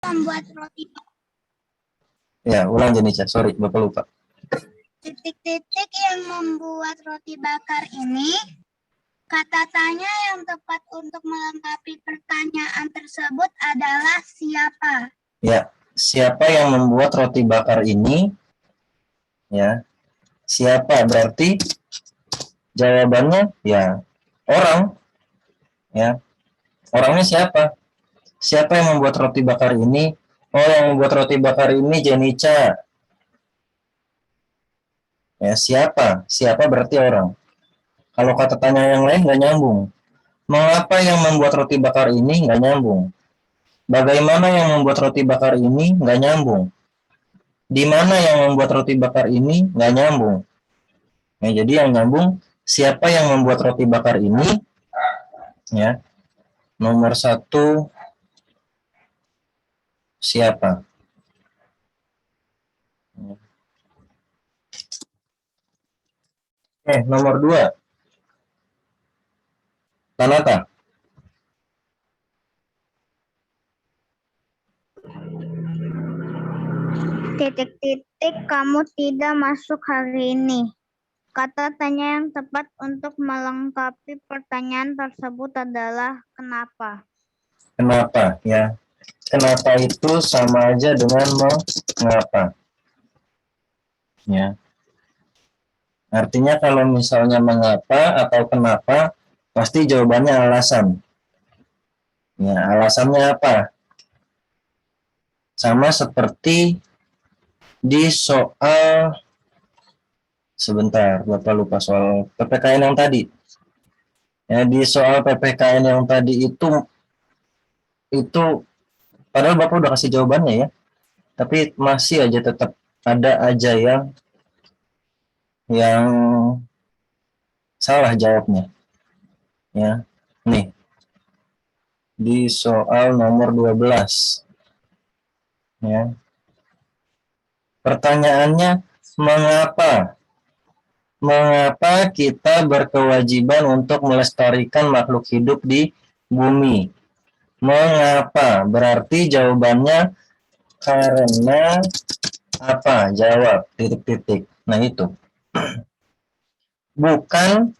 membuat roti? Ya, ulang Jenica, sorry, Bapak lupa. Titik-titik yang membuat roti bakar ini, kata tanya yang tepat untuk melengkapi pertanyaan tersebut adalah siapa? Ya, siapa yang membuat roti bakar ini? Ya, siapa berarti jawabannya ya orang. Ya, orangnya siapa? Siapa yang membuat roti bakar ini? Oh, yang membuat roti bakar ini Jenica. Ya, siapa? Siapa berarti orang. Kalau kata tanya yang lain nggak nyambung. Mengapa yang membuat roti bakar ini nggak nyambung? Bagaimana yang membuat roti bakar ini nggak nyambung? Di mana yang membuat roti bakar ini nggak nyambung? Nah, jadi yang nyambung siapa yang membuat roti bakar ini? Ya, nomor satu siapa? Nomor dua Tanata. Titik-titik kamu tidak masuk hari ini. Kata tanya yang tepat untuk melengkapi pertanyaan tersebut adalah kenapa. Kenapa ya? Kenapa itu sama aja dengan mengapa. Ya. Artinya kalau misalnya mengapa atau kenapa, pasti jawabannya alasan. Ya, alasannya apa? Sama seperti di soal sebentar, Bapak lupa soal PPKN yang tadi. Ya, di soal PPKN yang tadi itu padahal Bapak udah kasih jawabannya ya. Tapi masih aja tetap ada aja yang salah jawabnya. Ya. Nih. Di soal nomor 12. Ya. Pertanyaannya, mengapa kita berkewajiban untuk melestarikan makhluk hidup di bumi? Mengapa? Berarti jawabannya karena apa? Jawab titik-titik. Nah, itu. Bukan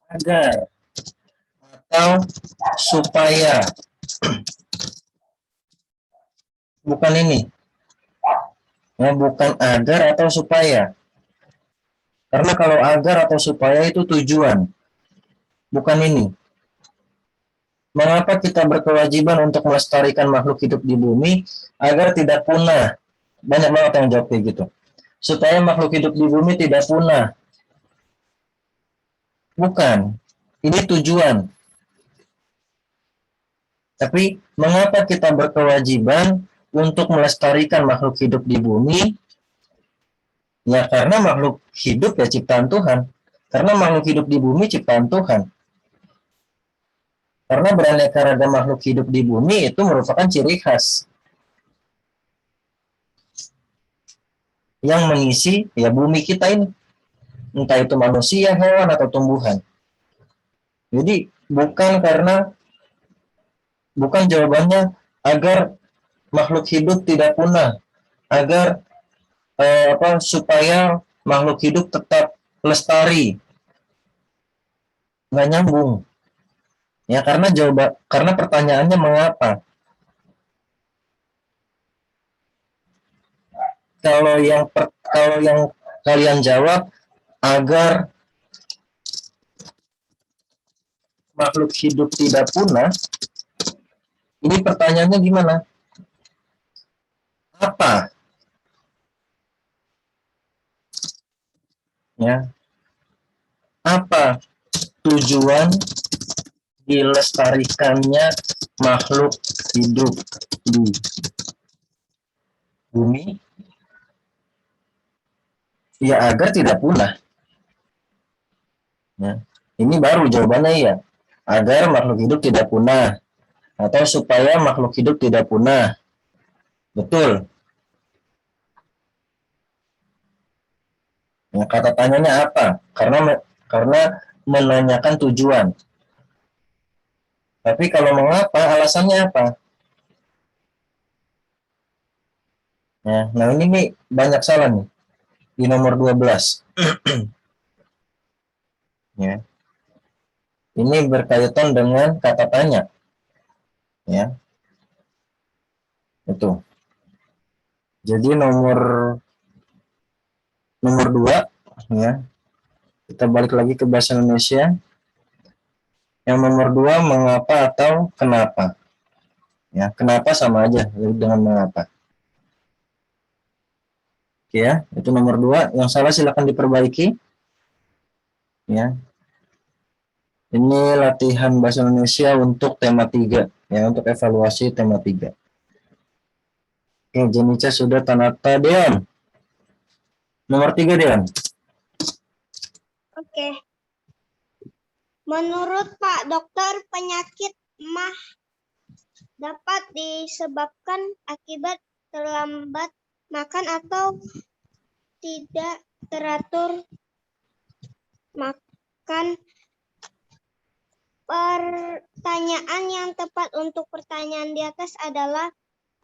agar atau supaya. Bukan ini. Ya, bukan agar atau supaya. Karena kalau agar atau supaya itu tujuan. Bukan ini. Mengapa kita berkewajiban untuk melestarikan makhluk hidup di bumi agar tidak punah? Banyak banget yang jawab kayak gitu. Supaya makhluk hidup di bumi tidak punah. Bukan. Ini tujuan. Tapi mengapa kita berkewajiban untuk melestarikan makhluk hidup di bumi? Ya karena makhluk hidup ya ciptaan Tuhan. Karena makhluk hidup di bumi ciptaan Tuhan. Karena beraneka ragam makhluk hidup di bumi itu merupakan ciri khas yang mengisi ya bumi kita ini. Entah itu manusia, hewan, atau tumbuhan. Jadi bukan jawabannya agar makhluk hidup tidak punah, agar supaya makhluk hidup tetap lestari. Nggak nyambung. Ya karena pertanyaannya mengapa. Kalau yang kalian jawab agar makhluk hidup tidak punah, ini pertanyaannya gimana? Apa? Ya. Apa tujuan dilestarikannya makhluk hidup di bumi? Ya agar tidak punah. Ya. Ini baru jawabannya ya. Agar makhluk hidup tidak punah. Atau supaya makhluk hidup tidak punah. Betul. Ya, kata tanyanya apa? Karena menanyakan tujuan. Tapi kalau mengapa, alasannya apa? Ya, nah ini nih banyak salah nih di nomor 12. Ya. Ini berkaitan dengan kata tanya, ya. Itu. Jadi nomor nomor 2, ya. Kita balik lagi ke bahasa Indonesia. Yang nomor 2, mengapa atau kenapa. Ya, kenapa sama aja dengan mengapa. Oke ya, itu nomor 2. Yang salah silakan diperbaiki. Ya. Ini latihan bahasa Indonesia untuk tema 3, ya, untuk evaluasi tema 3. Oke, Jenica sudah, Tanata, Deon. Nomor 3, Deon. Oke. Menurut Pak Dokter, penyakit MAH dapat disebabkan akibat terlambat makan atau tidak teratur makan. Pertanyaan yang tepat untuk pertanyaan di atas adalah,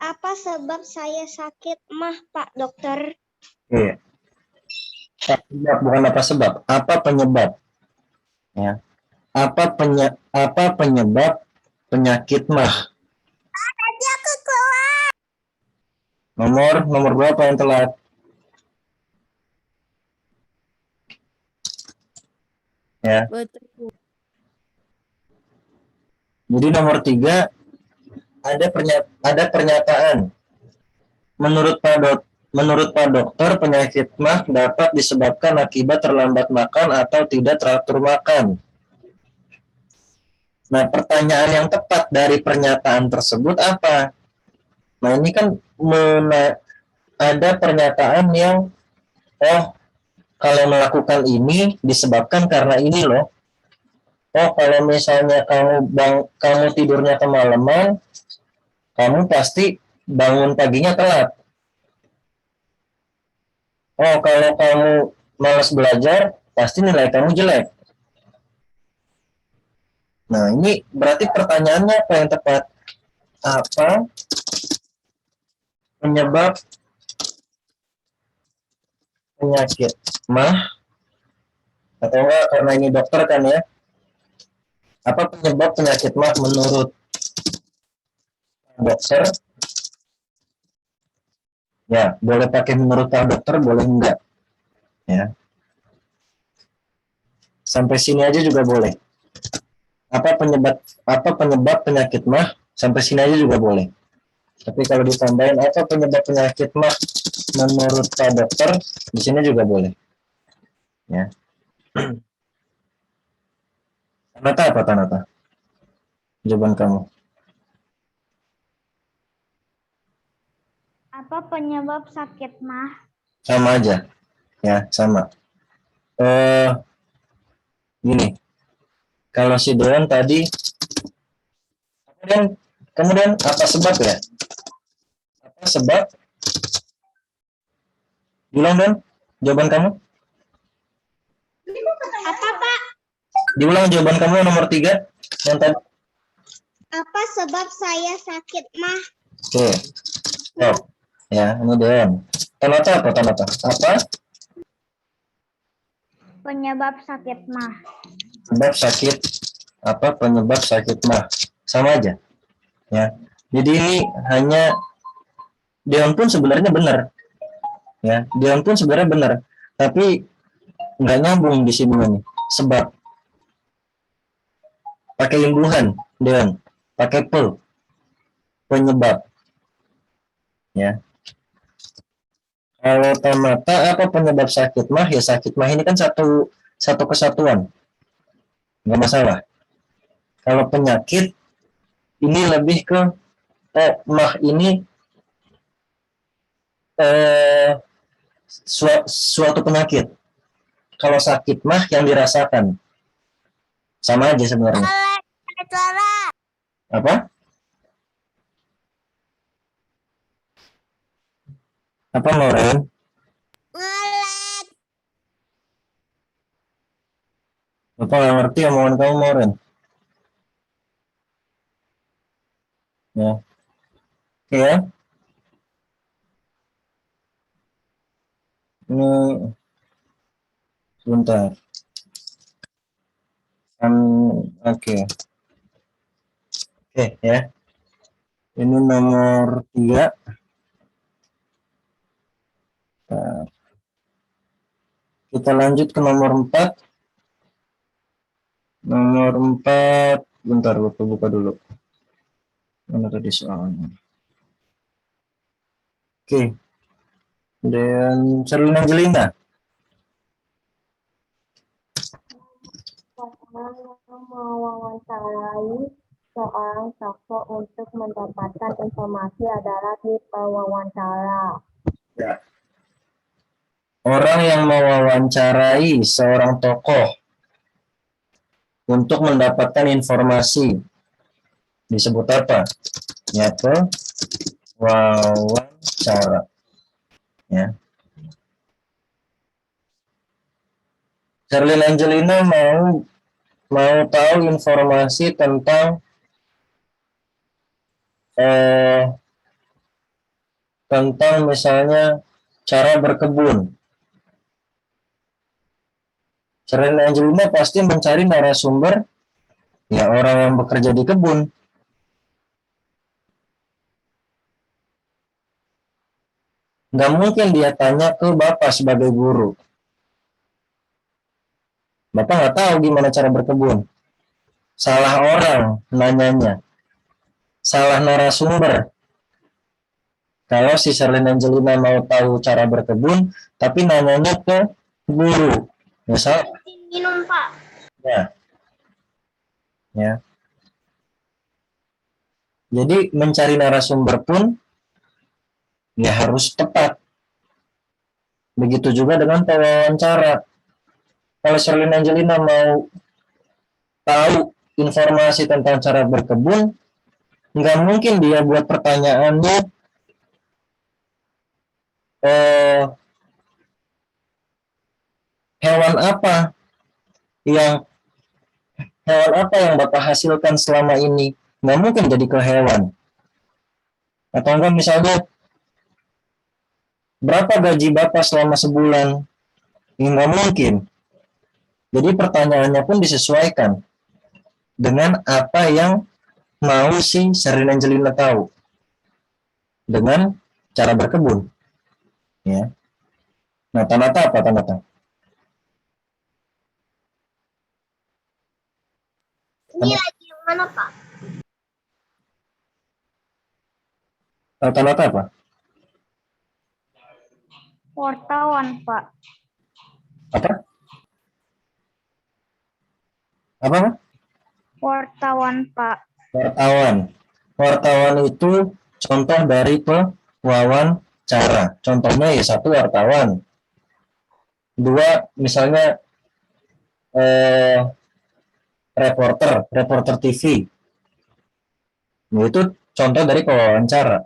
apa sebab saya sakit MAH, Pak Dokter? Oke. Sebab, bukan apa sebab, apa penyebab, ya, apa penyebab penyakit MAH. Nomor berapa yang telat? Ya. Betul. Jadi nomor 3, ada pernyataan. Menurut Pak Dokter, penyakit MAH dapat disebabkan akibat terlambat makan atau tidak teratur makan. Nah, pertanyaan yang tepat dari pernyataan tersebut apa? Nah, ini kan ada pernyataan yang, oh, kalau melakukan ini disebabkan karena ini loh. Oh, kalau misalnya kamu tidurnya kemalaman, kamu pasti bangun paginya telat. Oh, kalau kamu malas belajar, pasti nilai kamu jelek. Nah, ini berarti pertanyaannya apa yang tepat? Apa penyebab penyakit MAH? Atau enggak, karena ini dokter kan ya? Apa penyebab penyakit MAH menurut dokter? Ya, boleh pakai menurut Pak Dokter, boleh enggak. Ya. Sampai sini aja juga boleh. Apa penyebab penyakit MAH? Sampai sini aja juga boleh. Tapi kalau ditambahin apa penyebab penyakit MAH menurut Pak Dokter, di sini juga boleh. Ya. Tanata apa Tanata? Jawaban kamu. Apa penyebab sakit MAH? Sama aja. Ya, sama. Gini. Kalau si Dewan tadi, kemudian apa sebab ya? Apa sebab? Bilang Dan, jawaban kamu. Apa, Pak? Diulang jawaban kamu nomor 3 yang tadi. Apa sebab saya sakit MAH? Oke. Oh, ya, ini Dewan. Tanata apa Tanata? Apa? Penyebab sakit MAH. Sebab sakit, apa penyebab sakit MAH? Sama aja. Ya. Jadi ini hanya Dewan pun sebenarnya benar. Ya, Dewan pun sebenarnya benar. Tapi nggak nyambung di sini nih. Sebab pakai imbuhan, Dewan. Pakai penyebab. Ya. Kalau Tamata, apa penyebab sakit MAH? Ya sakit MAH ini kan satu kesatuan, nggak masalah. Kalau penyakit ini lebih ke MAH ini suatu penyakit. Kalau sakit MAH yang dirasakan, sama aja sebenarnya. Apa? Apa Loren? Bapak nggak ngerti omongan kamu Loren. Ya. Oke ya. Ini sebentar. Oke. Oke ya. Ini nomor 3. Nah, kita lanjut ke nomor 4. Nomor 4, bentar buka dulu. Mana tadi soalnya? Oke. Dan Sherlyn Angelina. Mewawancarai seorang tokoh untuk mendapatkan informasi adalah tipe wawancara. Ya. Orang yang mewawancarai seorang tokoh untuk mendapatkan informasi disebut apa? Yaitu wawancara. Ya. Sherlyn Angelina mau tahu informasi tentang misalnya cara berkebun. Sherlyn Angelina pasti mencari narasumber ya orang yang bekerja di kebun. Nggak mungkin dia tanya ke Bapak sebagai guru. Bapak nggak tahu gimana cara berkebun. Salah orang nanyanya. Salah narasumber. Kalau si Sherlyn Angelina mau tahu cara berkebun, tapi nanyanya ke guru. Misal, Minum, Pak. ya. Ya. Jadi mencari narasumber pun ya harus tepat. Begitu juga dengan wawancara. Kalau Sherlyn Angelina mau tahu informasi tentang cara berkebun, nggak mungkin dia buat pertanyaannya hewan apa yang Bapak hasilkan selama ini. Nggak mungkin jadi ke hewan. Atau enggak misalnya berapa gaji Bapak selama sebulan. Nggak mungkin. Jadi pertanyaannya pun disesuaikan dengan apa yang mau si Sherlyn Angelina tahu dengan cara berkebun. Ya. Nah, Tanata apa Tanata? Ini lagi yang mana, Pak? Tanata apa? Wartawan, Pak. Apa? Apa? Wartawan, Pak. Wartawan. Wartawan itu contoh dari wawancara. Contohnya ya satu wartawan. Dua misalnya reporter TV. Nah, itu contoh dari pewawancara.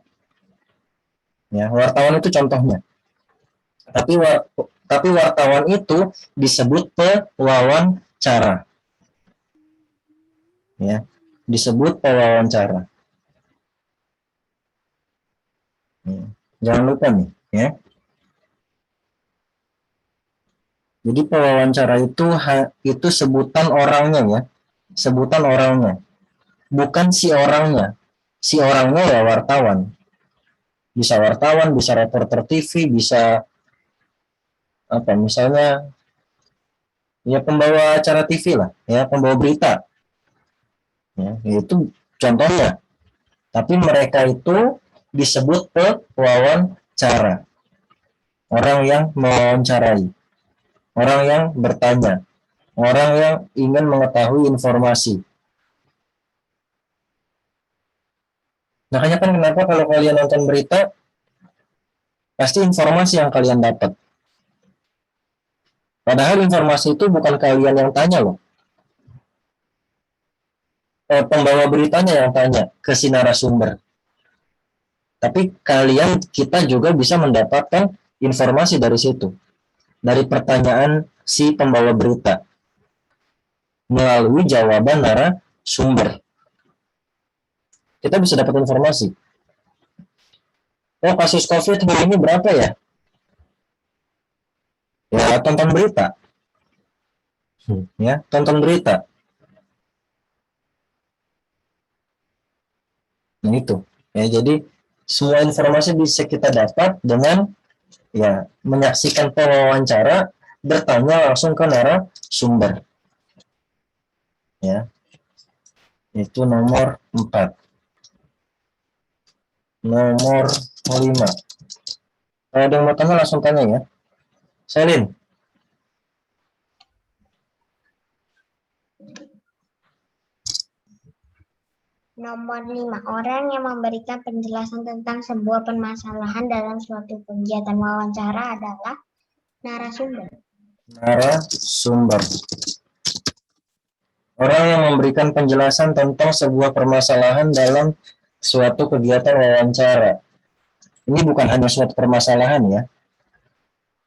Ya, wartawan itu contohnya. Tapi wartawan itu disebut pewawancara. Ya, disebut pewawancara. Ya. Jangan lupa nih, ya. Jadi pewawancara itu sebutan orangnya ya. Sebutan orangnya. Bukan si orangnya. Si orangnya ya wartawan. Bisa wartawan, bisa reporter TV, bisa apa misalnya ya pembawa acara TV lah, ya pembawa berita. Ya, itu contohnya. Tapi mereka itu disebut pewawancara. Orang yang mewawancarai. Orang yang bertanya. Orang yang ingin mengetahui informasi. Makanya kan kenapa kalau kalian nonton berita, pasti informasi yang kalian dapat. Padahal informasi itu bukan kalian yang tanya loh. Pembawa beritanya yang tanya ke si narasumber. Tapi kita juga bisa mendapatkan informasi dari situ. Dari pertanyaan si pembawa berita. Melalui jawaban narasumber. Kita bisa dapat informasi. Oh, kasus COVID hari ini berapa ya? Ya, tonton berita. Ya, tonton berita. Nah, itu. Ya, jadi semua informasi bisa kita dapat dengan ya menyaksikan pewawancara, bertanya langsung ke narasumber. Ya, itu nomor 4. Nomor 5. Kalau ada yang mau tanya langsung tanya ya. Selin. Nomor 5. Orang yang memberikan penjelasan tentang sebuah permasalahan dalam suatu kegiatan wawancara adalah narasumber. Narasumber. Orang yang memberikan penjelasan tentang sebuah permasalahan dalam suatu kegiatan wawancara. Ini bukan hanya suatu permasalahan ya.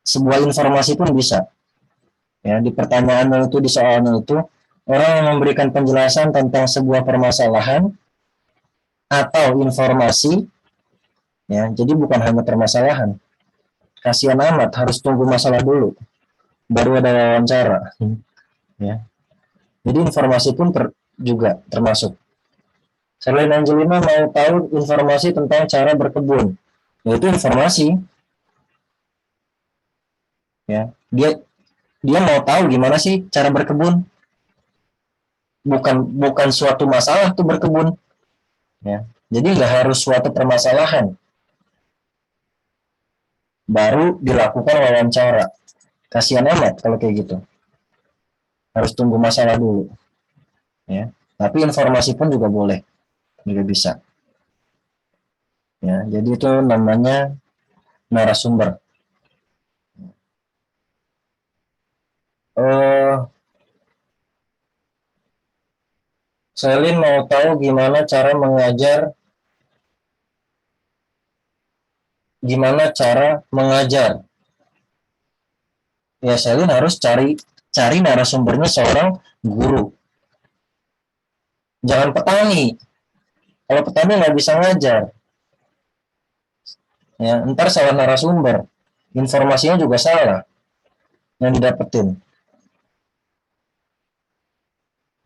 Sebuah informasi pun bisa. Ya, di pertanyaannya itu, di soalnya itu, orang yang memberikan penjelasan tentang sebuah permasalahan atau informasi, ya, jadi bukan hanya permasalahan. Kasihan amat, harus tunggu masalah dulu, baru ada wawancara. Ya, jadi informasi pun juga termasuk. Selain Angelina mau tahu informasi tentang cara berkebun, yaitu informasi. Ya, dia mau tahu gimana sih cara berkebun. Bukan suatu masalah tuh berkebun. Ya, jadi nggak harus suatu permasalahan baru dilakukan wawancara. Kasihan amat kalau kayak gitu. Harus tunggu masalah dulu. Ya, tapi informasi pun juga boleh, juga bisa. Ya, jadi itu namanya narasumber. Selin mau tahu gimana cara mengajar. Ya, Selin harus cari narasumbernya seorang guru. Jangan petani. Kalau petani nggak bisa ngajar. Ya, ntar salah narasumber. Informasinya juga salah yang didapetin.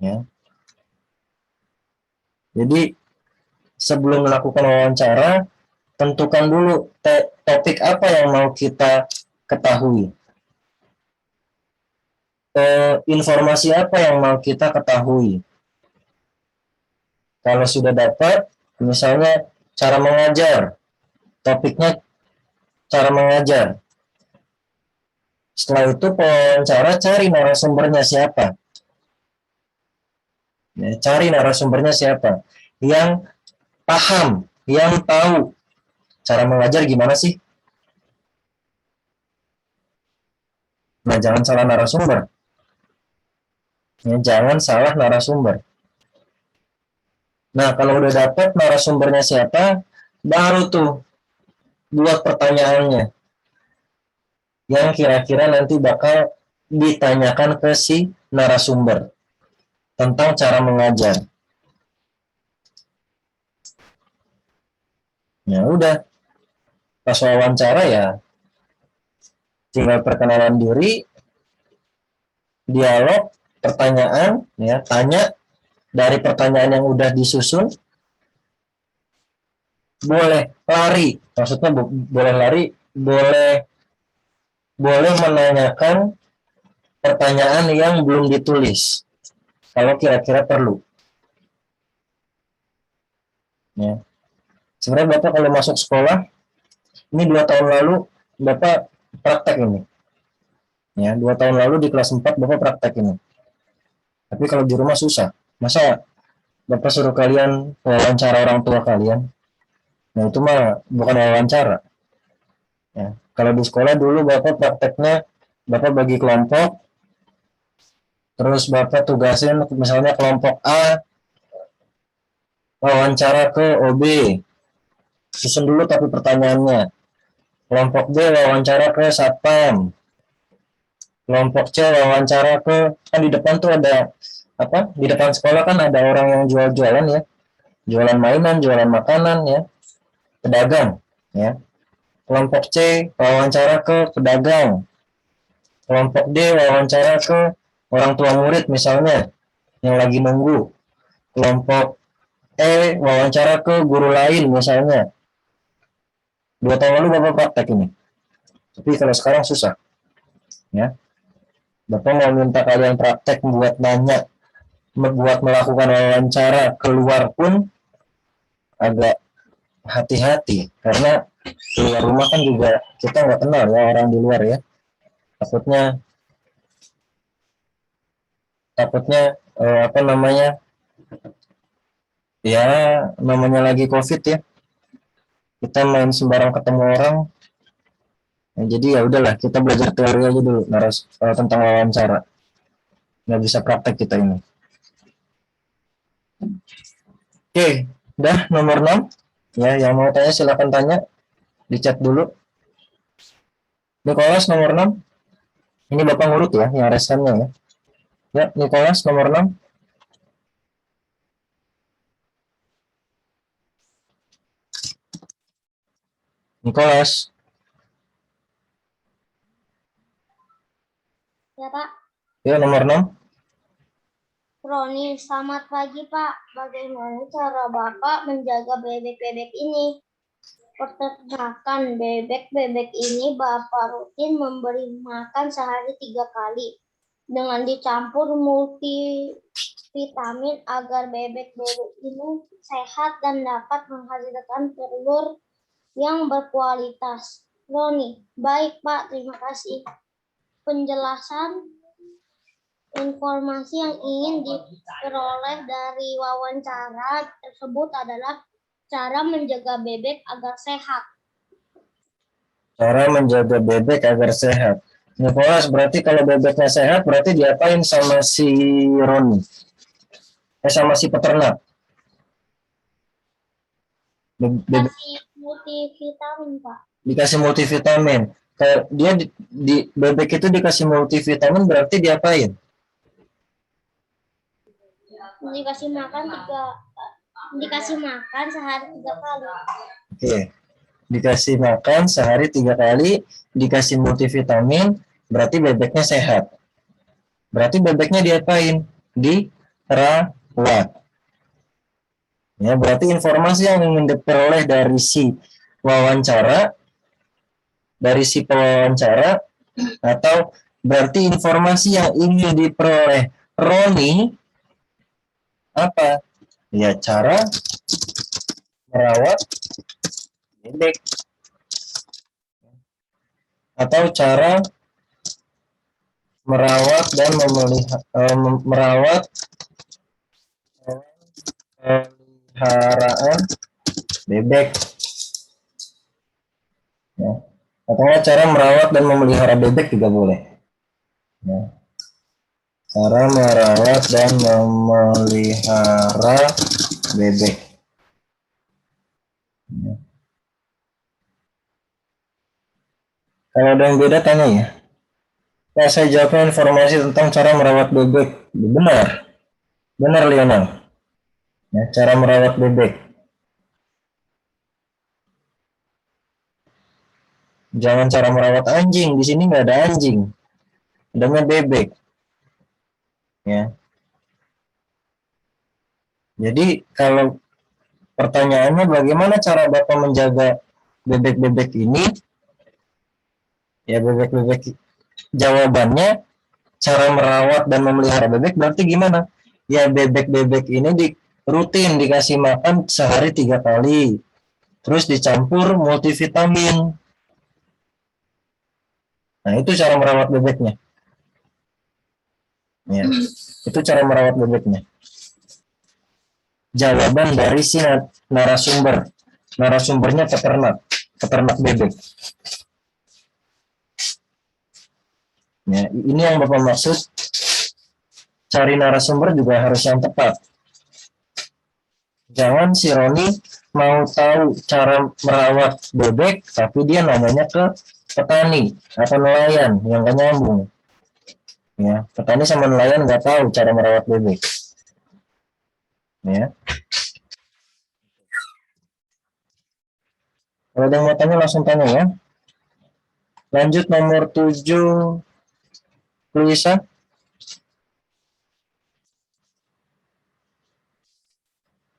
Ya. Jadi sebelum melakukan wawancara, tentukan dulu topik apa yang mau kita ketahui. Informasi apa yang mau kita ketahui. Kalau sudah dapat, misalnya cara mengajar, topiknya cara mengajar. Setelah itu wawancara, cari narasumbernya siapa. Ya, cari narasumbernya siapa yang paham, yang tahu cara mengajar gimana sih. Nah, jangan salah narasumber. Ya, jangan salah narasumber. Nah, kalau udah dapat narasumbernya siapa, baru tuh buat pertanyaannya yang kira-kira nanti bakal ditanyakan ke si narasumber tentang cara mengajar. Ya udah, pas wawancara ya tinggal perkenalan diri, dialog, pertanyaan, ya tanya dari pertanyaan yang udah disusun. Boleh lari, maksudnya boleh lari, boleh menanyakan pertanyaan yang belum ditulis kalau kira-kira perlu. Ya. Sebenarnya Bapak kalau masuk sekolah, ini 2 tahun lalu Bapak praktek ini. Ya, 2 tahun lalu di kelas 4 Bapak praktek ini. Tapi kalau di rumah susah. Masa Bapak suruh kalian wawancara orang tua kalian? Nah, itu mah bukan wawancara. Ya, kalau di sekolah dulu Bapak prakteknya, Bapak bagi kelompok, terus Bapak tugasin misalnya kelompok A wawancara ke OB. Susun dulu tapi pertanyaannya. Kelompok B wawancara ke Satpam. Kelompok C wawancara ke, kan di depan tuh ada apa? Di depan sekolah kan ada orang yang jual-jualan ya. Jualan mainan, jualan makanan ya. Pedagang ya. Kelompok C wawancara ke pedagang. Kelompok D wawancara ke orang tua murid misalnya yang lagi nunggu. Kelompok E wawancara ke guru lain misalnya. 2 tahun lalu Bapak praktek ini. Tapi kalau sekarang susah. Ya. Bapak mau minta kalian praktek buat nanya, buat melakukan wawancara keluar pun agak hati-hati. Karena keluar rumah kan juga kita nggak kenal ya orang di luar ya. Takutnya apa namanya, ya namanya lagi COVID ya, kita main sembarang ketemu orang. Nah, jadi ya udahlah kita belajar teori aja dulu tentang wawancara, nggak bisa praktek kita ini. Oke, dah nomor 6 ya, yang mau tanya silakan tanya di chat dulu. Nicholas nomor 6 ini Bapak ngurut ya yang resannya ya. Ya, Nicholas nomor 6. Nicholas. Ya, Pak. Ya, nomor 6. Roni, selamat pagi, Pak. Bagaimana cara Bapak menjaga bebek-bebek ini? Peternakan bebek-bebek ini Bapak rutin memberi makan sehari 3 kali dengan dicampur multivitamin agar bebek-bebek ini sehat dan dapat menghasilkan telur yang berkualitas. Roni, baik Pak, terima kasih. Penjelasan informasi yang ingin diperoleh dari wawancara tersebut adalah cara menjaga bebek agar sehat. Cara menjaga bebek agar sehat. Nicholas, berarti kalau bebeknya sehat, berarti diapain sama si Roni? Sama si peternak? Kasih multivitamin, Pak. Dikasih multivitamin. Kayak dia bebek itu dikasih multivitamin berarti diapain? Dikasih makan sehari 3 kali. Oke. Dikasih makan sehari 3 kali, dikasih multivitamin, berarti bebeknya sehat. Berarti bebeknya diapain? Dirawat. Ya, berarti informasi yang ingin diperoleh dari si pewawancara, atau berarti informasi yang ingin diperoleh Roni apa? Ya, cara merawat bebek atau cara merawat dan pemeliharaan bebek ya. Atau cara merawat dan memelihara bebek juga boleh ya. Cara merawat dan memelihara bebek ya. Kalau ada yang beda tanya ya. Nah, saya jawabnya informasi tentang cara merawat bebek. Benar Lionel ya, cara merawat bebek. Jangan cara merawat anjing, di sini nggak ada anjing, adanya bebek ya. Jadi kalau pertanyaannya bagaimana cara Bapak menjaga bebek-bebek ini, ya bebek-bebek, jawabannya cara merawat dan memelihara bebek berarti gimana? Ya bebek-bebek ini rutin dikasih makan sehari 3 kali, terus dicampur multivitamin. Nah, itu cara merawat bebeknya. Ya, itu cara merawat bebeknya. Jawaban dari si narasumber. Narasumbernya peternak bebek. Ya, ini yang Bapak maksud. Cari narasumber juga harus yang tepat. Jangan si Roni mau tahu cara merawat bebek, tapi dia nanyanya ke petani atau nelayan yang gak nyambung. Ya, petani sama nelayan nggak tahu cara merawat bebek. Ya. Kalau ada yang mau tanya langsung tanya ya. Lanjut nomor 7. Luisa?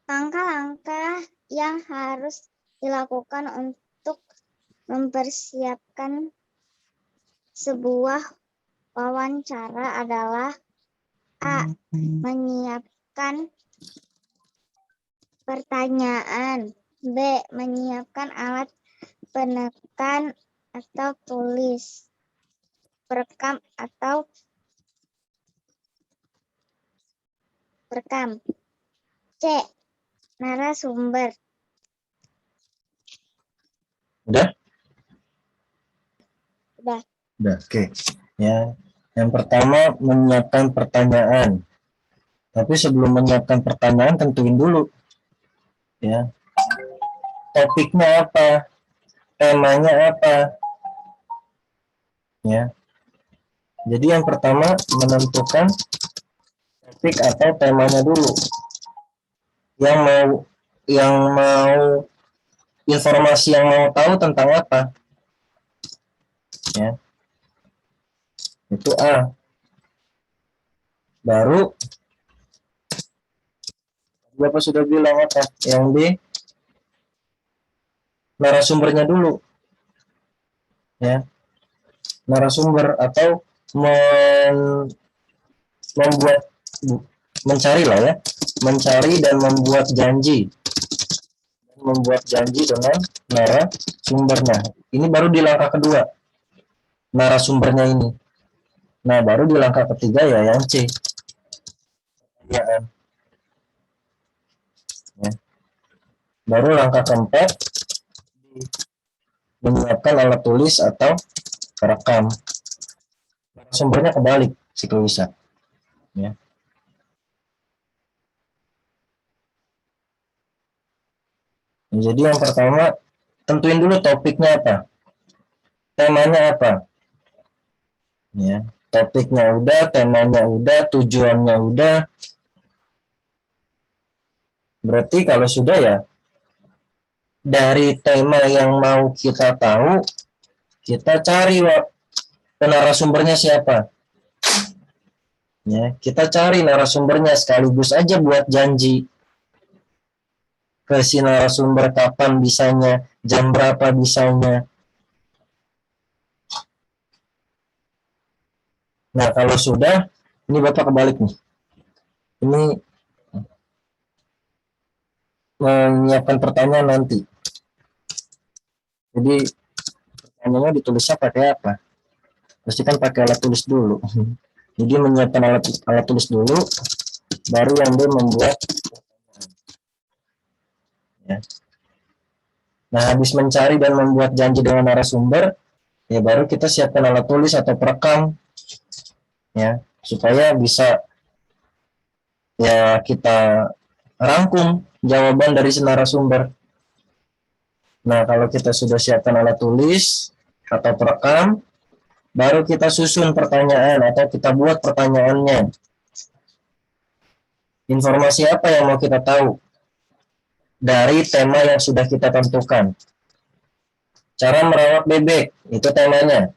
Langkah-langkah yang harus dilakukan untuk mempersiapkan sebuah wawancara adalah A. Menyiapkan pertanyaan. B. Menyiapkan alat penekan atau tulis. Perekam atau perekam. C. Narasumber. Udah? Udah. Udah, oke. Ya, yang pertama menyiapkan pertanyaan. Tapi sebelum menyiapkan pertanyaan tentuin dulu ya. Topiknya apa? Temanya apa? Ya. Jadi yang pertama menentukan topik atau temanya dulu. Yang mau informasi yang mau tahu tentang apa? Ya. Itu A. Baru Bapak sudah bilang apa? Yang B, narasumbernya dulu. Ya. Narasumber atau membuat mencari lah ya. Mencari dan membuat janji. Membuat janji dengan narasumbernya. Ini baru di langkah kedua. Narasumbernya ini. Nah, baru di langkah ketiga ya yang C. Ya. Baru langkah keempat menyiapkan alat tulis atau perekam. Sumbernya kebalik si Luisa. Ya. Jadi yang pertama tentuin dulu topiknya apa, temanya apa. Ya, topiknya udah, temanya udah, tujuannya udah. Berarti kalau sudah ya dari tema yang mau kita tahu, kita cari narasumbernya siapa. Ya, kita cari narasumbernya sekaligus aja buat janji ke si narasumber kapan bisanya, jam berapa bisanya. Nah, kalau sudah, ini Bapak kebalik nih. Ini menyiapkan pertanyaan nanti. Jadi, pertanyaannya ditulisnya pakai apa? Pastikan pakai alat tulis dulu. Jadi, menyiapkan alat tulis dulu, baru yang dia membuat. Ya. Nah, habis mencari dan membuat janji dengan narasumber, ya baru kita siapkan alat tulis atau perekam. Ya, supaya bisa ya kita rangkum jawaban dari narasumber. Nah, kalau kita sudah siapkan alat tulis atau perekam, baru kita susun pertanyaan atau kita buat pertanyaannya. Informasi apa yang mau kita tahu dari tema yang sudah kita tentukan. Cara merawat bebek, itu temanya.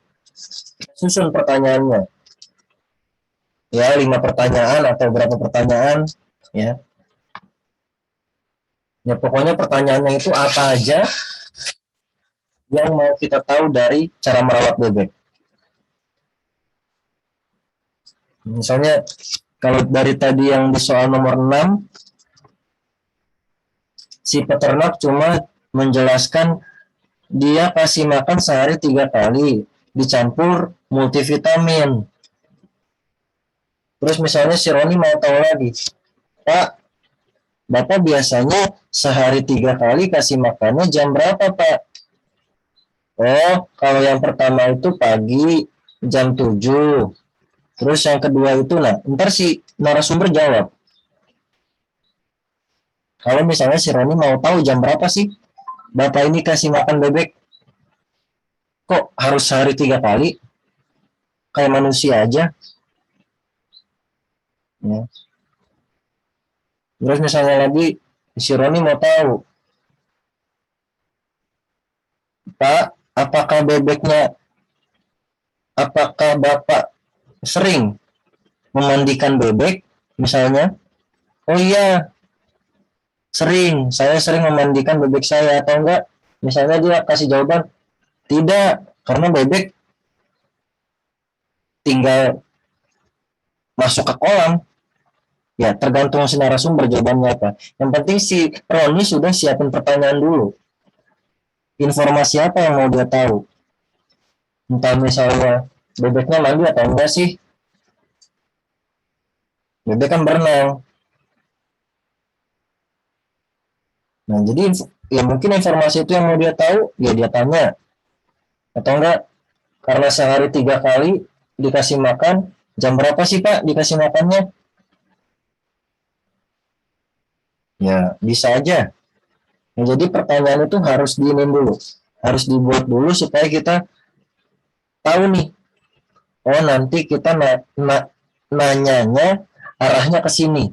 Susun pertanyaannya. Ya, 5 pertanyaan atau berapa pertanyaan, ya. Ya, pokoknya pertanyaannya itu apa aja yang mau kita tahu dari cara merawat bebek. Misalnya, kalau dari tadi yang di soal nomor 6, si peternak cuma menjelaskan dia kasih makan sehari 3 kali, dicampur multivitamin. Terus misalnya si Roni mau tahu lagi, Pak, Bapak biasanya sehari 3 kali kasih makannya jam berapa, Pak? Oh, kalau yang pertama itu pagi jam 7. Terus yang kedua itu, nah, ntar si narasumber jawab. Kalau misalnya si Roni mau tahu jam berapa sih Bapak ini kasih makan bebek, kok harus sehari 3 kali? Kayak manusia aja. Ya. Terus misalnya lagi si Roni mau tahu, Pak, apakah Bapak sering memandikan bebek, misalnya. Oh iya, saya sering memandikan bebek saya, atau enggak, misalnya dia kasih jawaban, tidak, karena bebek tinggal masuk ke kolam. Ya, tergantung si narasumber jawabannya apa. Yang penting si Roni sudah siapin pertanyaan dulu. Informasi apa yang mau dia tahu? Entah misalnya bebeknya mandi atau enggak sih? Bebek kan berenang. Nah, jadi ya mungkin informasi itu yang mau dia tahu, ya dia tanya. Atau enggak, karena sehari 3 kali dikasih makan, jam berapa sih Pak dikasih makannya? Ya, bisa aja. Nah, jadi pertanyaan itu harus diinin dulu. Harus dibuat dulu supaya kita tahu nih. Oh, nanti kita nanyanya arahnya ke sini.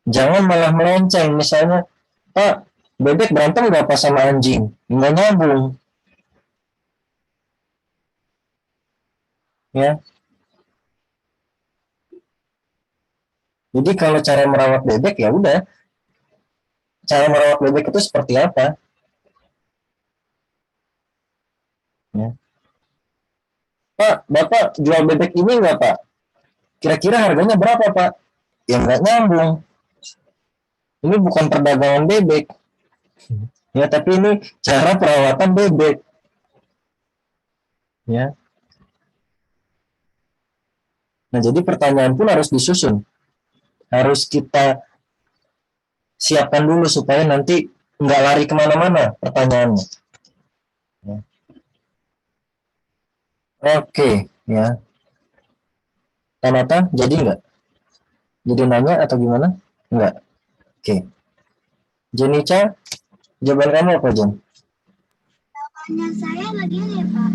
Jangan malah melenceng. Misalnya, Pak, bebek berantem nggak pas sama anjing? Nggak nyambung. Ya. Jadi kalau cara merawat bebek, ya udah. Cara merawat bebek itu seperti apa? Ya. Pak, Bapak jual bebek ini nggak, Pak? Kira-kira harganya berapa, Pak? Ya nggak nyambung. Ini bukan perdagangan bebek. Ya, tapi ini cara perawatan bebek. Ya. Nah, jadi pertanyaan pun harus disusun. Harus kita siapkan dulu supaya nanti nggak lari kemana-mana pertanyaannya. Ya. Oke, ya. Tanata, jadi nggak? Jadi nanya atau gimana? Nggak. Oke. Jenica, jawaban kamu apa, Jen? Jawabannya saya begini, Pak.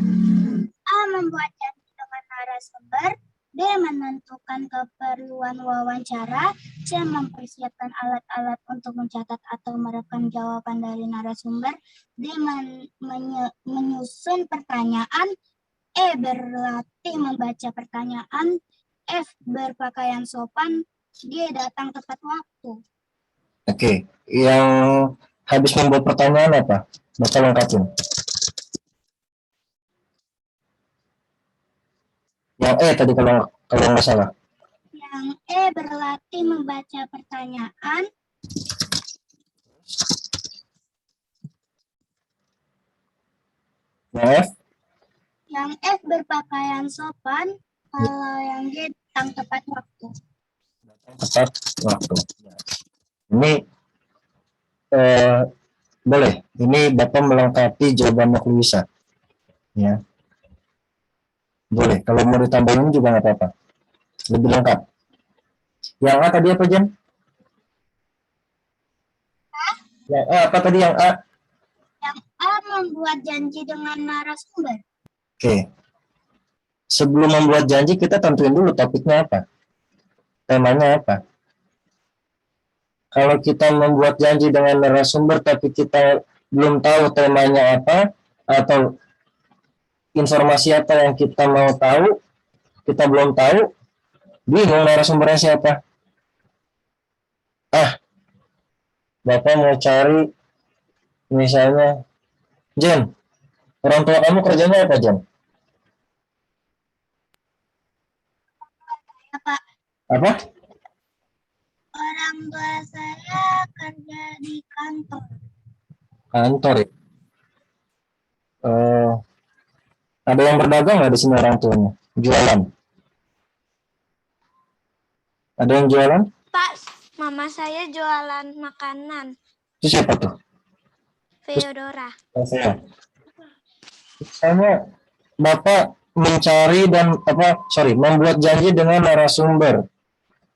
A. Membuat janji dengan narasumber. B. Menentukan keperluan wawancara. C. Mempersiapkan alat-alat untuk mencatat atau merekam jawaban dari narasumber. D. Menyusun pertanyaan. E. Berlatih membaca pertanyaan. F. Berpakaian sopan. G. Datang tepat waktu. Oke. Yang habis membuat pertanyaan apa? Bapak lengkapin. Yang E tadi kalau nggak salah. Yang E. Berlatih membaca pertanyaan. Yang F? Yang F. Berpakaian sopan. Kalau yang G. Datang tepat waktu. Tepat waktu. Ini boleh. Ini Bapak melengkapi jawaban Luisa. Ya. Boleh. Kalau mau ditambahin juga nggak apa-apa. Lebih lengkap. Yang A tadi apa, Jen? Yang A apa tadi yang A? Yang A. Membuat janji dengan narasumber. Oke. Sebelum membuat janji, kita tentuin dulu topiknya apa. Temanya apa. Kalau kita membuat janji dengan narasumber, tapi kita belum tahu temanya apa, atau informasi apa yang kita mau tahu, kita belum tahu, bingung narasumbernya siapa. Bapak mau cari, misalnya, Jen, orang tua kamu kerjanya apa, Jen? Pak, Apa? orang tua saya kerja di kantor. Kantor ya? Ada yang berdagang nggak di sini orang tuanya? Jualan? Ada yang jualan? Pak, mama saya jualan makanan. Itu siapa tuh? Theodora. Saya. Misalnya Bapak mencari dan membuat janji dengan narasumber.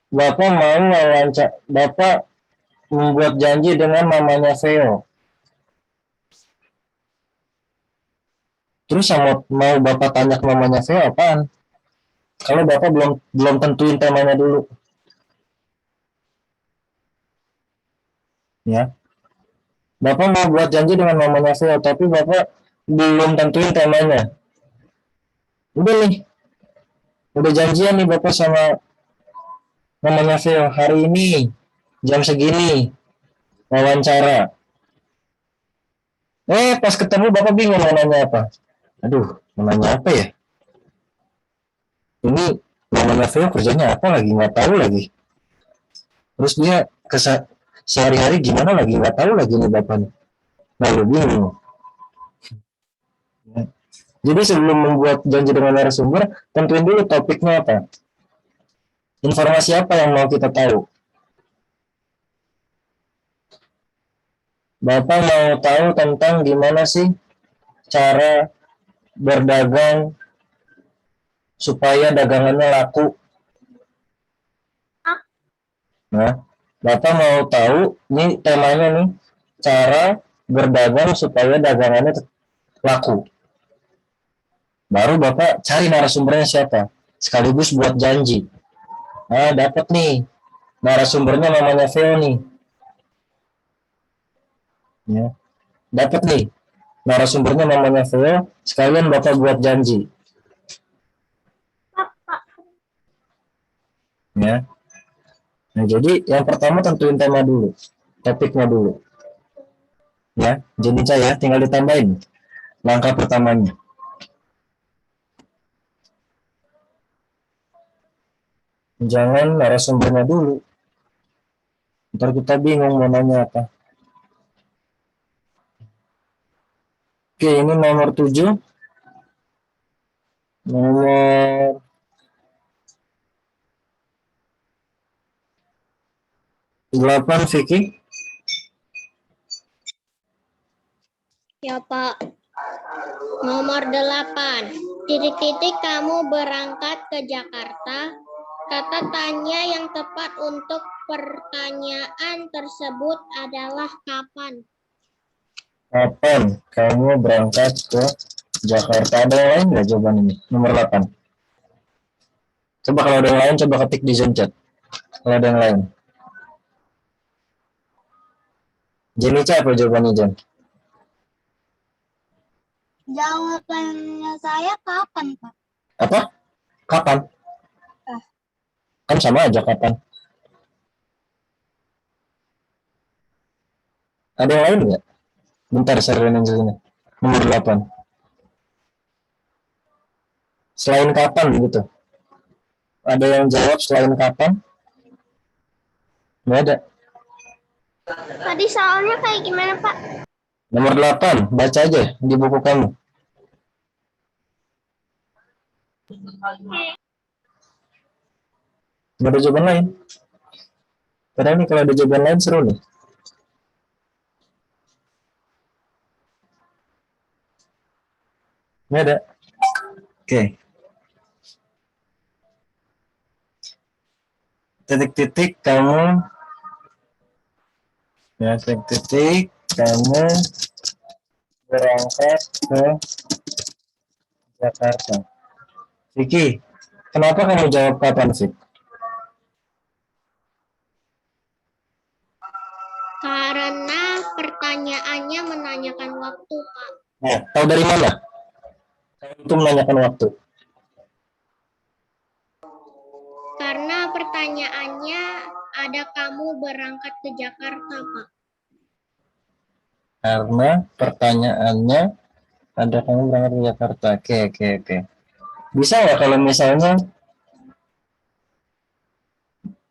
Bapak mau wawancara, Bapak membuat janji dengan mamanya Theo. Terus yang mau Bapak tanya ke mamanya Theo apaan? Kalau Bapak belum tentuin temanya dulu. Ya. Bapak mau buat janji dengan mamanya Theo, tapi Bapak belum tentuin temanya. Udah nih, udah janjian nih Bapak sama namanya Veo. Hari ini, jam segini, wawancara. Pas ketemu Bapak bingung mau nanya apa. Aduh, mau nanya apa ya? Ini namanya Veo kerjanya apa lagi? Nggak tahu lagi. Terus dia sehari-hari gimana lagi? Nggak tahu lagi nih Bapak nih. Lalu bingung. Jadi sebelum membuat janji dengan narasumber, tentuin dulu topiknya apa. Informasi apa yang mau kita tahu. Bapak mau tahu tentang gimana sih cara berdagang supaya dagangannya laku. Nah, Bapak mau tahu, ini temanya nih, cara berdagang supaya dagangannya laku. Baru Bapak cari narasumbernya siapa, sekaligus buat janji. Nah, dapat nih, narasumbernya namanya Veo nih. Ya, dapat nih, narasumbernya namanya Veo, sekalian Bapak buat janji. Ya. Nah, jadi yang pertama tentuin tema dulu, topiknya dulu. Ya, jadi saya tinggal ditambahin langkah pertamanya. Jangan narasumbernya dulu. Ntar kita bingung mau nanya apa. Oke, ini nomor 7. Nomor 8, Vicky. Ya, Pak. Nomor 8. Titik-titik kamu berangkat ke Jakarta. Kata tanya yang tepat untuk pertanyaan tersebut adalah kapan. Kapan kamu berangkat ke Jakarta? Ada yang lain nggak jawaban ini? Nomor 8. Coba kalau ada yang lain, coba ketik di Zoom chat. Kalau ada yang lain. Jenica apa jawabannya, Jen? Jawabannya saya kapan, Pak? Apa? Kapan? Kan sama aja kapan. Ada yang lain nggak? Bentar, saya Angelina. Nomor 8. Selain kapan gitu? Ada yang jawab selain kapan? Nggak ada. Tadi soalnya kayak gimana, Pak? Nomor 8, baca aja di buku kamu. Nggak ada jawaban lain. Karena ini kalau ada jawaban lain seru nih. Nggak ada. Oke. Titik-titik kamu. Ya, titik-titik kamu berangkat ke Jakarta. Vicky, kenapa kamu jawab kapan sih? Karena pertanyaannya menanyakan waktu, Pak. Nah, tahu dari mana? Itu menanyakan waktu. Karena pertanyaannya ada kamu berangkat ke Jakarta, Pak. Karena pertanyaannya ada kamu berangkat ke Jakarta. Oke. Bisa nggak kalau misalnya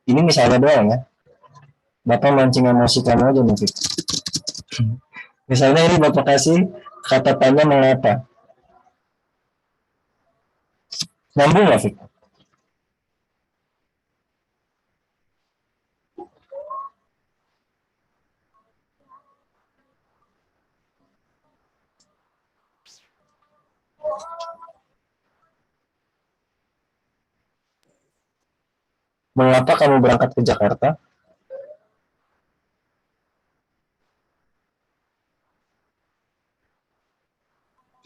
ini misalnya doang ya. Bapak mancing emosi kamu aja nih. Misalnya ini Bapak kasih kata tanya mengapa. Nyambung nggak, Fik? Mengapa kamu berangkat ke Jakarta?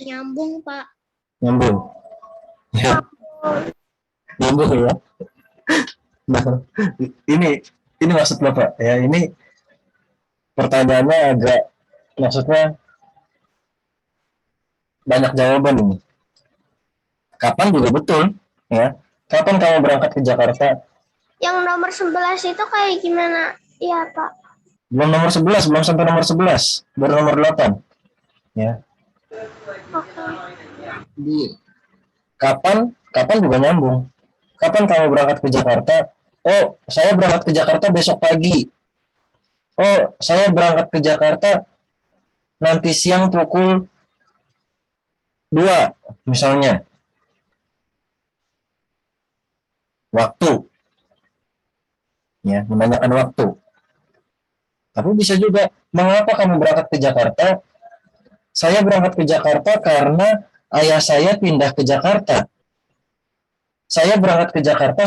Nyambung, Pak. Nyambung. Ya. Nyambung ya. Nah, ini maksud Bapak ya. Ini pertanyaannya agak maksudnya banyak jawaban ini. Kapan juga betul, ya. Kapan kamu berangkat ke Jakarta? Yang nomor 11 itu kayak gimana? Iya, Pak. Belum nomor 11, belum sampai nomor 11, baru nomor 8. Ya. Oke. Di kapan juga nyambung. Kapan kamu berangkat ke Jakarta? Oh, saya berangkat ke Jakarta besok pagi. Oh, saya berangkat ke Jakarta nanti siang pukul 2, misalnya. Waktu, ya, menanyakan waktu. Tapi bisa juga, mengapa kamu berangkat ke Jakarta? Saya berangkat ke Jakarta karena ayah saya pindah ke Jakarta. Saya berangkat ke Jakarta,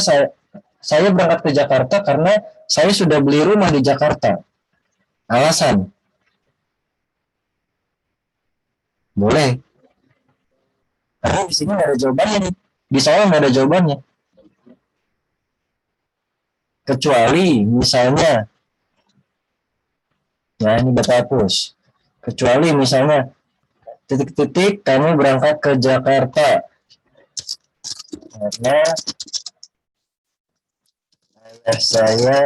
saya berangkat ke Jakarta karena saya sudah beli rumah di Jakarta. Alasan, boleh. Karena di sini nggak ada jawabannya nih. Di soal nggak ada jawabannya. Kecuali misalnya, ya ini Bapak hapus. Kecuali misalnya, titik-titik kamu berangkat ke Jakarta. Karena ayah saya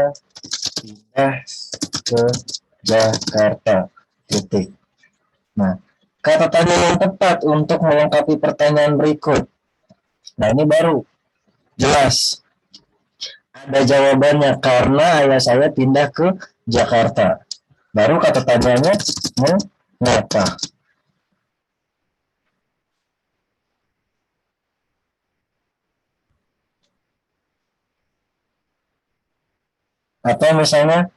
pindah ke Jakarta. Titik. Nah, kata tanya yang tepat untuk melengkapi pertanyaan berikut. Nah, ini baru jelas. Ada jawabannya karena ayah saya pindah ke Jakarta. Baru kata tanyanya mengapa. Atau misalnya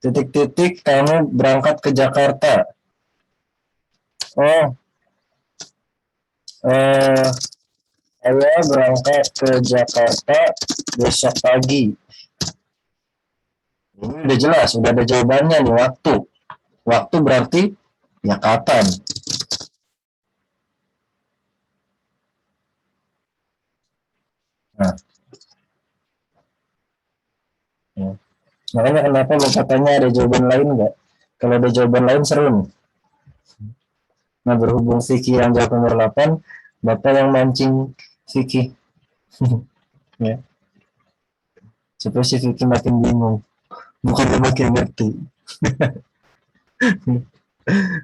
titik-titik kamu berangkat ke Jakarta. Oh, saya berangkat ke Jakarta besok pagi. Ini udah jelas, udah ada jawabannya nih, waktu. Waktu berarti ya kapan. Nah, ya. Makanya kenapa Bapak tanya ada jawaban lain nggak? Kalau ada jawaban lain seru nih. Nah, berhubung Vicky yang jawab nomor 8, Bapak yang mancing Vicky. Ya, supaya si Vicky makin bingung. Bukan makin ngerti.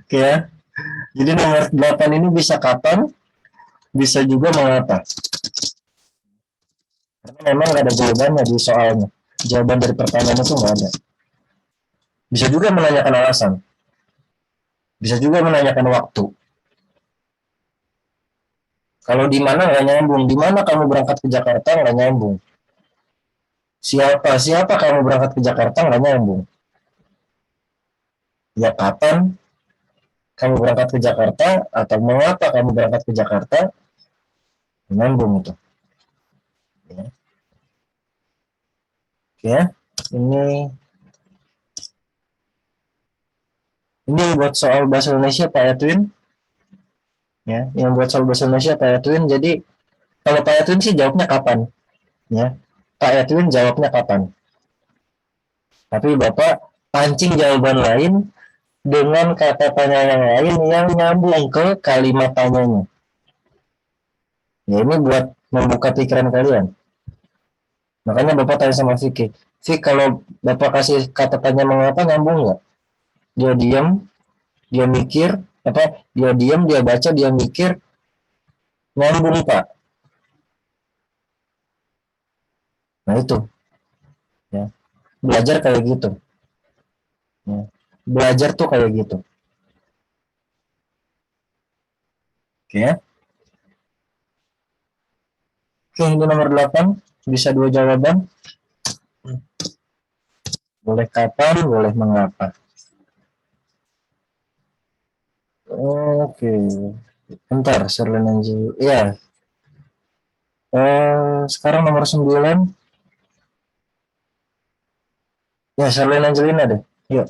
Oke ya. Jadi nomor 8 ini bisa kapan, bisa juga mengapa. Karena memang nggak ada jawabannya di soalnya. Jawaban dari pertanyaan itu nggak ada. Bisa juga menanyakan alasan. Bisa juga menanyakan waktu. Kalau di mana nggak nyambung, di mana kamu berangkat ke Jakarta nggak nyambung. Siapa kamu berangkat ke Jakarta nggak nyambung. Ya kapan kamu berangkat ke Jakarta atau mengapa kamu berangkat ke Jakarta nyambung itu. Ya. Ya, ini buat soal bahasa Indonesia Pak Edwin. Ya, yang buat soal bahasa Indonesia Pak Edwin. Jadi kalau Pak Edwin sih jawabnya kapan. Ya, Pak Edwin jawabnya kapan. Tapi Bapak pancing jawaban lain dengan kata tanya yang lain yang nyambung ke kalimat tanyanya. Ya ini buat membuka pikiran kalian. Makanya Bapak tanya sama Vicky, Vicky kalau Bapak kasih kata tanya mengapa nyambung nggak? Dia diam, dia mikir, dia diam, dia baca, dia mikir, nyambung Pak. Nah itu, ya. Belajar kayak gitu. Ya. Belajar tuh kayak gitu. Oke ya. Oke, ini nomor 8. Bisa 2 jawaban. Boleh kapan, boleh mengapa. Oke. Bentar, Sherlyn Anjali. Ya. Sekarang nomor 9. Ya, Sherlyn Angelina deh. Yuk.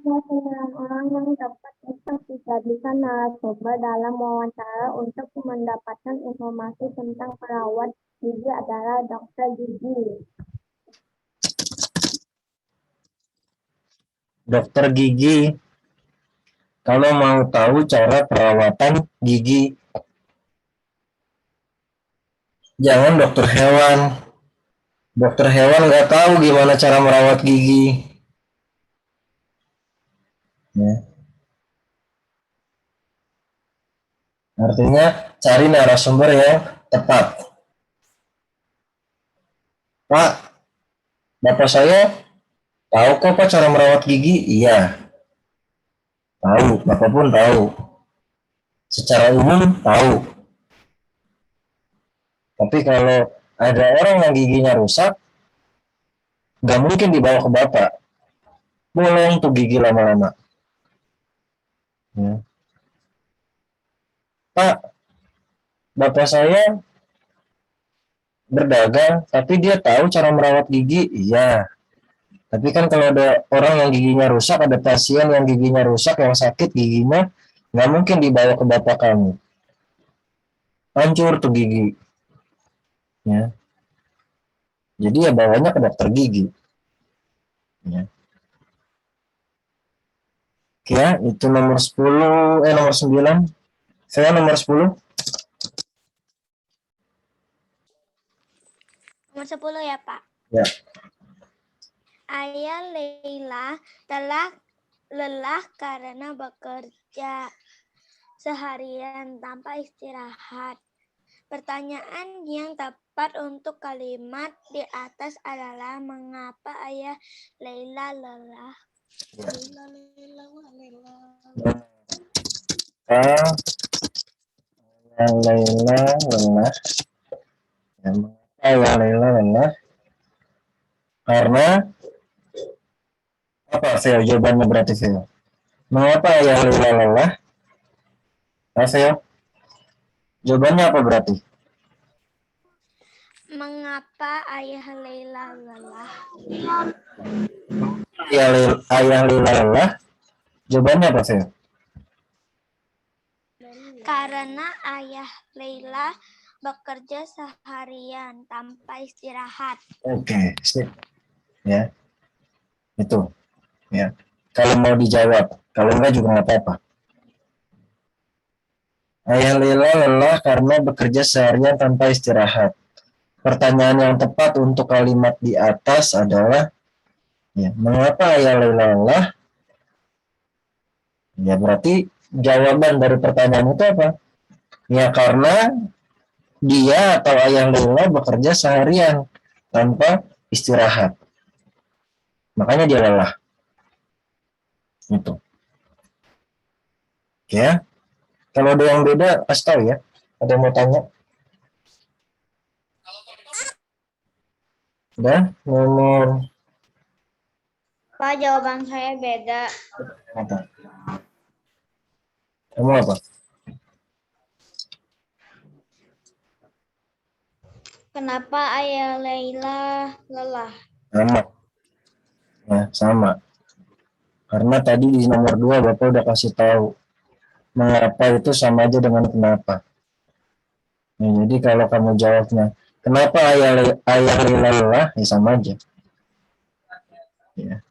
Sembilan orang yang dapat untuk dijadikan narasumber dalam wawancara untuk mendapatkan informasi tentang perawat gigi adalah dokter gigi. Dokter gigi. Kalau mau tahu cara perawatan gigi, jangan dokter hewan. Dokter hewan nggak tahu gimana cara merawat gigi. Ya. Artinya cari narasumber yang tepat. Pak, bapak saya tahu kok Pak cara merawat gigi? Iya, tahu. Bapak pun tahu. Secara umum tahu. Tapi kalau ada orang yang giginya rusak, nggak mungkin dibawa ke bapak. Bolong tuh gigi lama-lama. Ya. Pak, bapak saya berdagang, tapi dia tahu cara merawat gigi. Iya. Tapi kan kalau ada orang yang giginya rusak, ada pasien yang giginya rusak, yang sakit giginya, nggak mungkin dibawa ke bapak kamu. Hancur tuh gigi. Ya. Jadi ya bawanya ke dokter gigi. Ya. Oke, ya, itu nomor 10, nomor 9. Saya nomor 10. Nomor 10 ya, Pak. Ya. Ayah Leila telah lelah karena bekerja seharian tanpa istirahat. Pertanyaan yang tepat untuk kalimat di atas adalah mengapa ayah Leila lelah? Ya. Leila, Leila, Leila. Leila lelah. Ya, mengapa ya Leila lelah? Karena apa Theo? Jawabannya berarti Theo. Mengapa ya Leila lelah? Theo? Jawabannya apa berarti? Mengapa ayah Leila lelah? Ayah Leila lelah. Jawabannya apa Theo? Karena ayah Leila bekerja seharian tanpa istirahat. Oke, sip. Ya, itu. Ya. Kalau mau dijawab, kalau enggak juga nggak apa-apa. Ayah Lila lelah karena bekerja seharian tanpa istirahat. Pertanyaan yang tepat untuk kalimat di atas adalah, ya, mengapa ayah Lila lelah? Ya berarti jawaban dari pertanyaan itu apa? Ya karena dia atau ayah Lila bekerja seharian tanpa istirahat. Makanya dia lelah. Itu. Ya. Kalau ada yang beda, kasih tahu ya. Ada yang mau tanya? Udah, nomor Pak, jawaban saya beda. apa? Kamu apa? Kenapa ayah Leila lelah? Sama. Ya, sama. Karena tadi di nomor 2 Bapak udah kasih tahu. Mengapa itu sama aja dengan kenapa. Nah, jadi kalau kamu jawabnya, kenapa ayah Lila lelah? Ya sama aja. Ya.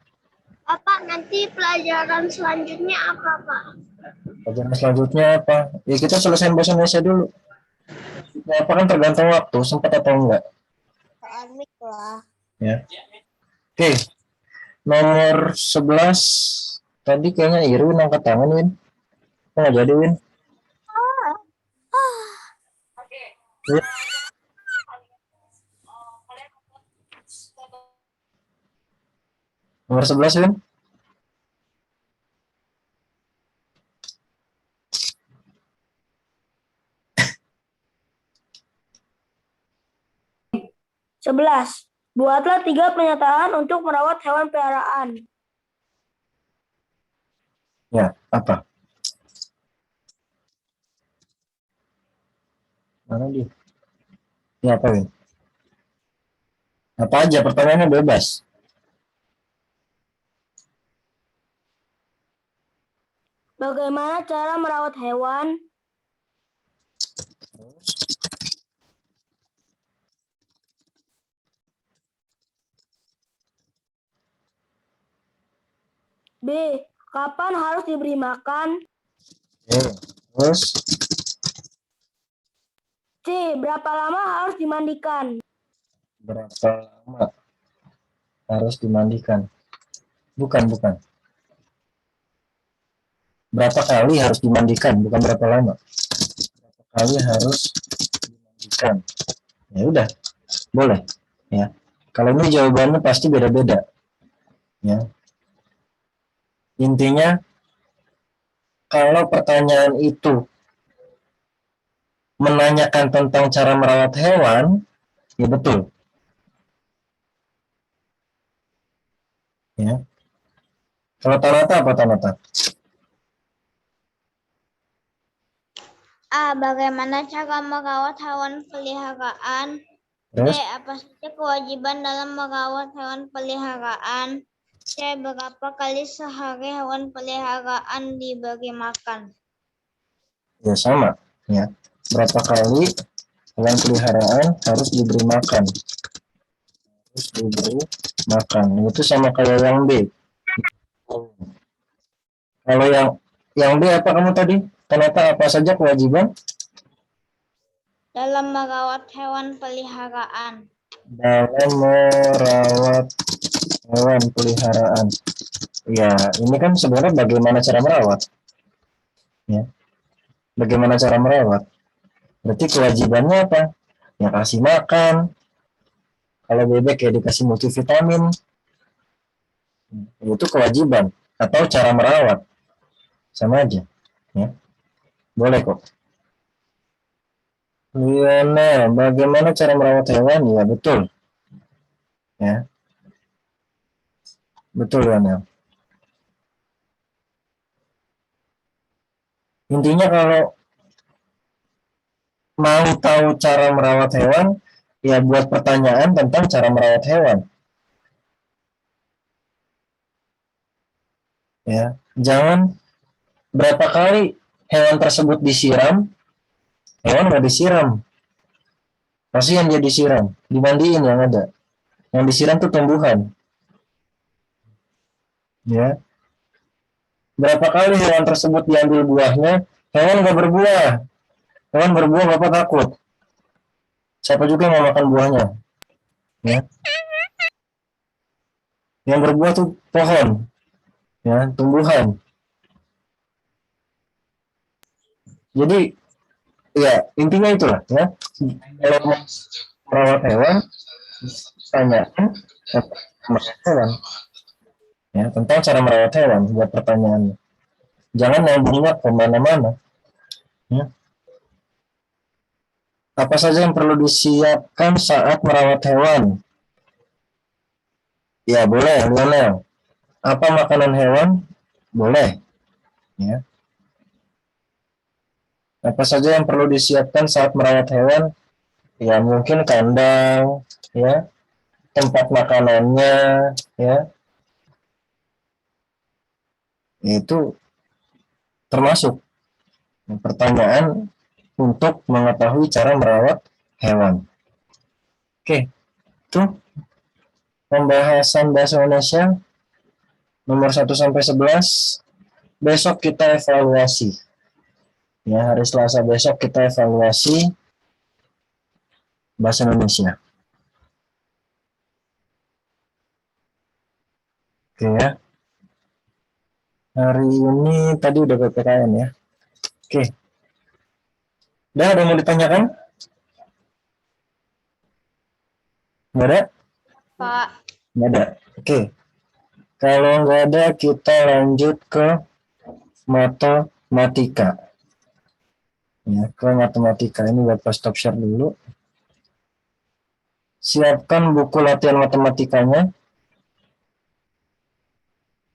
Pak, nanti pelajaran selanjutnya apa, Pak? Pelajaran selanjutnya apa? Ya kita selesai bahasa Indonesia dulu. Ya, apa kan tergantung waktu, sempat atau enggak. Amik lah. Ya. Oke, nomor 11. Tadi kayaknya Irwin angkat tangan, Win. Nggak jadi, Win. Ya. Nomor 11, Win. Sebelas. Buatlah 3 pernyataan untuk merawat hewan peliharaan. Ya, apa? Mana dia? Ya, apa, Win? Apa aja, pertanyaannya bebas. Bagaimana cara merawat hewan? B. Kapan harus diberi makan? Terus, C. Berapa lama harus dimandikan? berapa lama harus dimandikan? Bukan. Berapa kali harus dimandikan, bukan berapa lama. Berapa kali harus dimandikan. Ya udah, boleh. Ya. Kalau ini jawabannya pasti beda-beda. Ya. Intinya, kalau pertanyaan itu menanyakan tentang cara merawat hewan, ya betul. Ya. Kalau Tanata apa Tanata? A. Bagaimana cara merawat hewan peliharaan? D. Terus, Apa saja kewajiban dalam merawat hewan peliharaan? C. Berapa kali sehari hewan peliharaan diberi makan? ya sama. Ya. Berapa kali hewan peliharaan harus diberi makan? Harus diberi makan. Itu sama kayak yang B. Kalau yang B apa kamu tadi? Tanata apa saja kewajiban? Dalam merawat hewan peliharaan. Dalam merawat hewan peliharaan. Ya, ini kan sebenarnya bagaimana cara merawat. Ya, bagaimana cara merawat. Berarti kewajibannya apa? Ya kasih makan. Kalau bebek ya dikasih multivitamin. Itu kewajiban atau cara merawat. Sama aja. Ya, boleh kok. Lionel, bagaimana cara merawat hewan? Ya betul. Ya, betul Lionel. Intinya kalau mau tahu cara merawat hewan, ya buat pertanyaan tentang cara merawat hewan. Ya, jangan berapa kali hewan tersebut disiram, hewan nggak disiram. Pasti yang dia disiram, dimandiin yang ada. Yang disiram tuh tumbuhan. Ya, berapa kali hewan tersebut diambil buahnya, hewan nggak berbuah. Hewan berbuah bapak takut. Siapa juga yang mau makan buahnya? Ya, yang berbuah tuh pohon, ya, tumbuhan. Jadi ya intinya itulah ya. Kalau mau merawat hewan, tanyakan tentang hewan, ya tentang cara merawat hewan buat pertanyaannya. Jangan nyambungnya kemana-mana. Ya. Apa saja yang perlu disiapkan saat merawat hewan? Ya boleh, Lionel. Apa makanan hewan? Boleh. Ya. Apa saja yang perlu disiapkan saat merawat hewan? Ya mungkin kandang, ya, tempat makanannya, ya, itu termasuk pertanyaan untuk mengetahui cara merawat hewan. Oke, itu pembahasan bahasa Indonesia nomor 1 sampai 11. Besok kita evaluasi. Ya, hari Selasa besok kita evaluasi bahasa Indonesia. Oke ya. Hari ini tadi udah PPKN ya. Oke. Udah ada yang mau ditanyakan? Nggak ada? Pak. Nggak ada. Oke. Kalau nggak ada, kita lanjut ke matematika. Ya, ke matematika. Ini Bapak stop share dulu. Siapkan buku latihan matematikanya.